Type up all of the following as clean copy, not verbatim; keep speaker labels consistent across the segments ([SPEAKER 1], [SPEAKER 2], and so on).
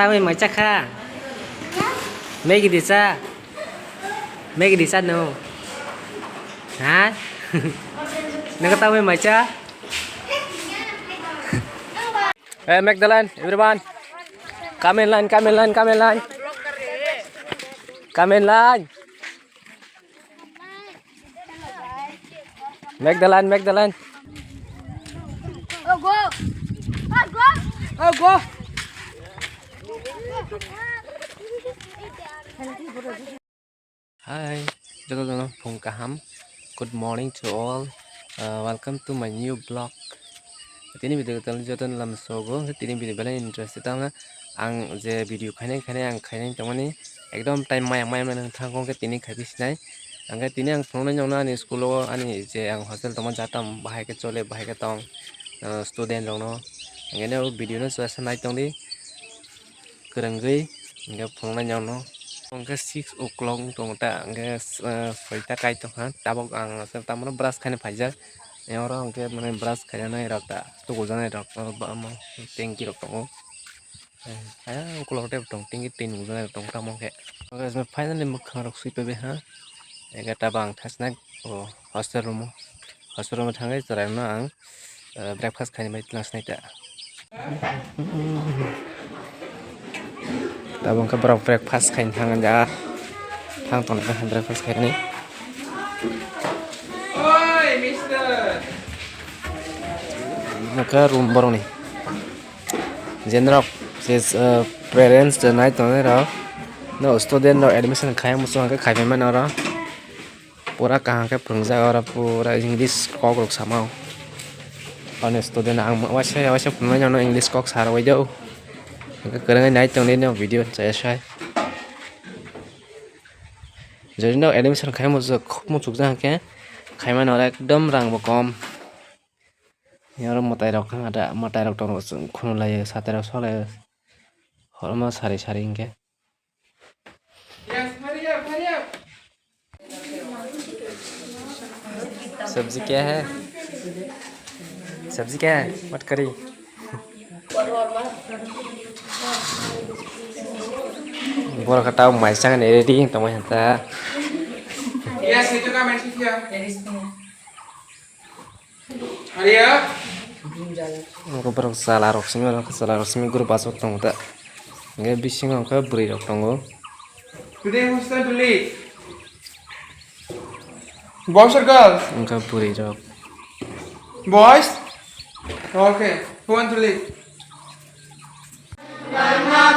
[SPEAKER 1] tahu mai chắc ha mấy cái đi xa no hả nó có tahu mai chắc hey Magdalene everyone come in line Magdalene
[SPEAKER 2] Oh go
[SPEAKER 1] Hi, Phùng Kaham. Good morning to all. Welcome to my new blog. Tini video joton lam sogo. Tini video bala interested tang ang je video khaine ang khaine tamani ekdom time mai man thangong ke tini khabis nai. Ang ke tini ang phone na ani school ani je ang hostel tamon jatam bahai ke chole bahai ke tong student long no. Ngene video no sa nai tong di kerenggai nge phone na no. Angka 6 o'clock tong ta angka soita kai tong han tabok ang sa tamno brush khane phaija eora angke mane brush khaya nai rakta to gojana rak ba ma tengki rok tong aya o'clock te tong tengki tin gojana tong tamong ke guys me finally mukhang rok sui pebe ha egata bang thasna o hostel room thangai jarai na ang breakfast khane mai class nai ta tabong ka breakfast khain thangan ja thang tong ka breakfast khain ni oi mister naka room borong ni general says parents the night on ra no student no admission khai mu so ka khai man ra pura ka ka prungja ra pura english kok rok samao on student ang wa punna no english kok sar wai deu cái này trong đến video chạy sai rồi nó admission khai một giờ không một chục ra cái khai mà nó lại đâm răng một con nhớ một tay đọc ada một tay đọc trong khuôn lại sát tay đọc sau lại họ mà sari cái सब्जी क्या है मत करी gua kata mai sangan editing tamo hanta yes itu kan mention dia Arya gua barang salah roksimi guru pasok tong ta nge bising angka beri rok tongo today who's going to lead boys or girls angka beri rok boys okay who want to lead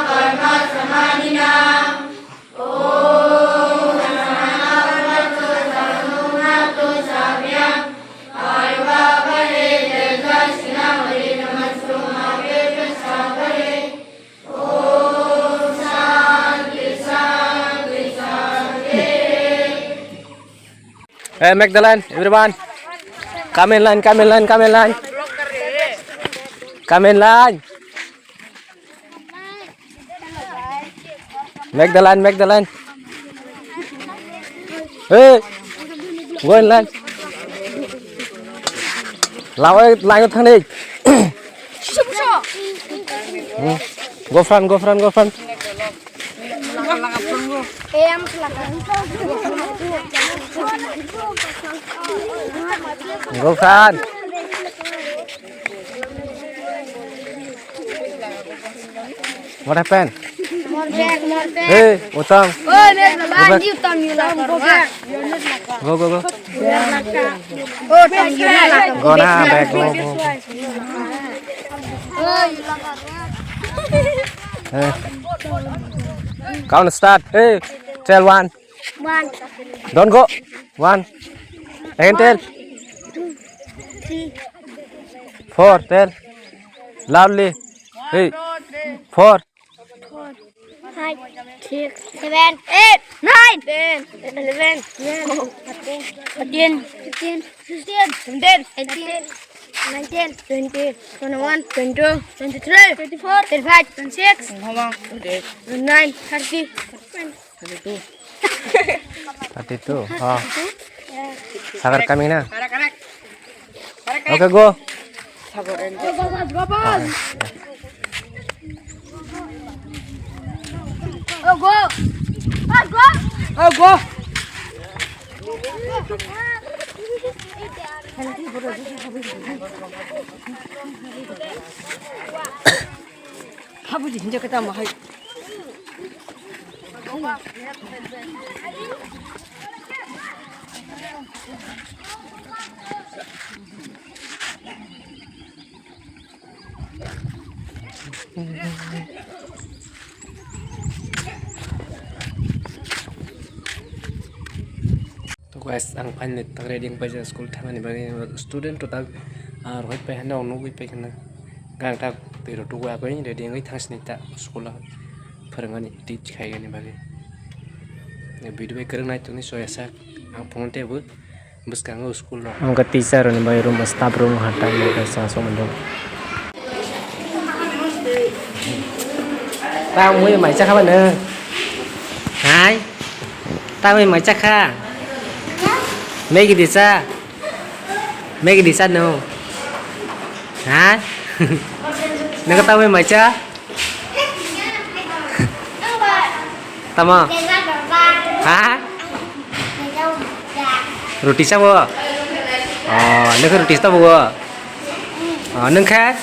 [SPEAKER 1] Karma samadina Om Namah Bhagavato Sarungato Savyam Ayva Bhare Jasnavare Namasuma Veda Savare Om Shanti Shanti Shanti Hey Magdalene, everyone come in line Magdalene. Hey, go in line. Lao ơi, line thằng đi. Go front.
[SPEAKER 2] em
[SPEAKER 1] Go front. What happened?
[SPEAKER 2] more back
[SPEAKER 1] Hey, utang.
[SPEAKER 2] oh net la you tam you la go back
[SPEAKER 1] Go.
[SPEAKER 2] oh tam you la
[SPEAKER 1] Go na back. Go.
[SPEAKER 2] oh you la
[SPEAKER 1] Hey. Count start. Hey, tell one.
[SPEAKER 2] one
[SPEAKER 1] Don't go. One. Again tell.
[SPEAKER 2] 3
[SPEAKER 1] 4. Tell. Loudly. Hey. 4.
[SPEAKER 2] 5 6 7 8 9 10 11 12 13 14 15 16 17 18 19 21 22 23 24 25 26 29 30
[SPEAKER 1] 32. Oh. Sabar kami na. Okay, go.
[SPEAKER 2] go go. Go.
[SPEAKER 1] Oh, go.
[SPEAKER 2] 아버지 진짜 그다 뭐 할.
[SPEAKER 1] To guys, ang panit tag reading pa sa school time ni bagi student to tag rohit pa hana onu gui pa kana gang tag tiro to ga ko ni reading ngai thang snita school फोरोंगानि teach khai gani bagi video kereng nai tuni so esa ang phone te bu buskang school ro ang ka teacher ni bai room staff room hata mo ka sa so mando tao mới mày chắc các bạn ơi hai tao mới mày chắc ha mấy cái đi xa đâu hả nó có tao mới mày chắc tao mà hả roti sao bữa nó có roti sao bữa nâng khác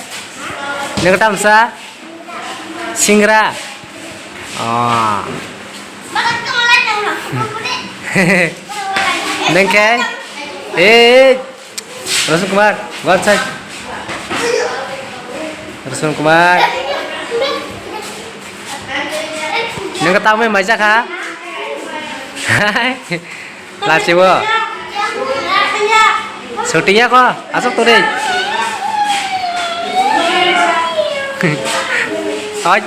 [SPEAKER 1] nó có tao sao Singra. Oh. Neng kai. Rasul Kumar, go outside. Rasul Kumar. Neng ketahui main macam ha? Lah siapa? Shootingnya kok? Asal tu deh. Thôi.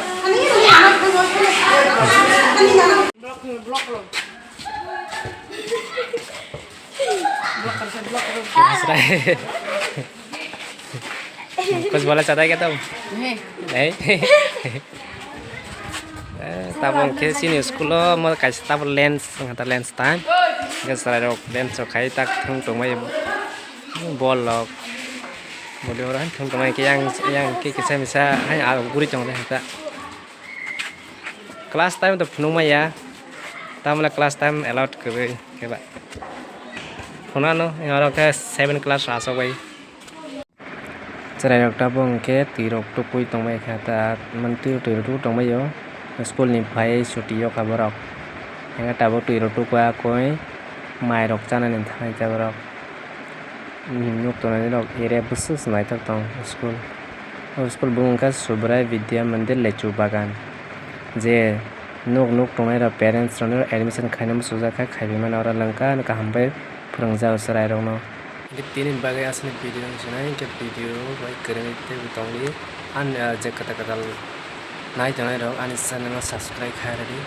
[SPEAKER 1] Kau bola catai kata? Đấy. Tao bằng cái xin school lo mà cái tao lens ngata lens time. Cái sợi rồi lens cho khai tak thung tụng mấy ball lo. Một điều đó thung tụng mấy cái xem sao hay ở guri trong đây ta. Class time tập nung mày ya. Tao là class time allowed kiri các bạn. Hôm nó ở cái 7 class ra sao vậy? Cerai dokter bong ke tirok to pui tong mai khata mantu tirok tu tong mai yo school ni phai chuti yo kaborok hanga tabo tirok tu kwa koi mai rok chana nen thai jaborok nuk to na rok area busus nai tak tong school bong ka subrai vidya mandir lechu bagan je nuk tong mai ra parents ron admission khainam suja kha khaibi man ora langka ka hambai phurangja usrai rok no Tinin bagai asli video yang sana ke video baik keren itu butang ni an je kata naik jangan dong an sana no subscribe khai tadi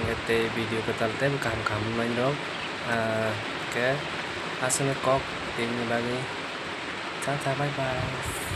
[SPEAKER 1] ingat te video kata te bukan main dong ke asli kok tim bagai bye bye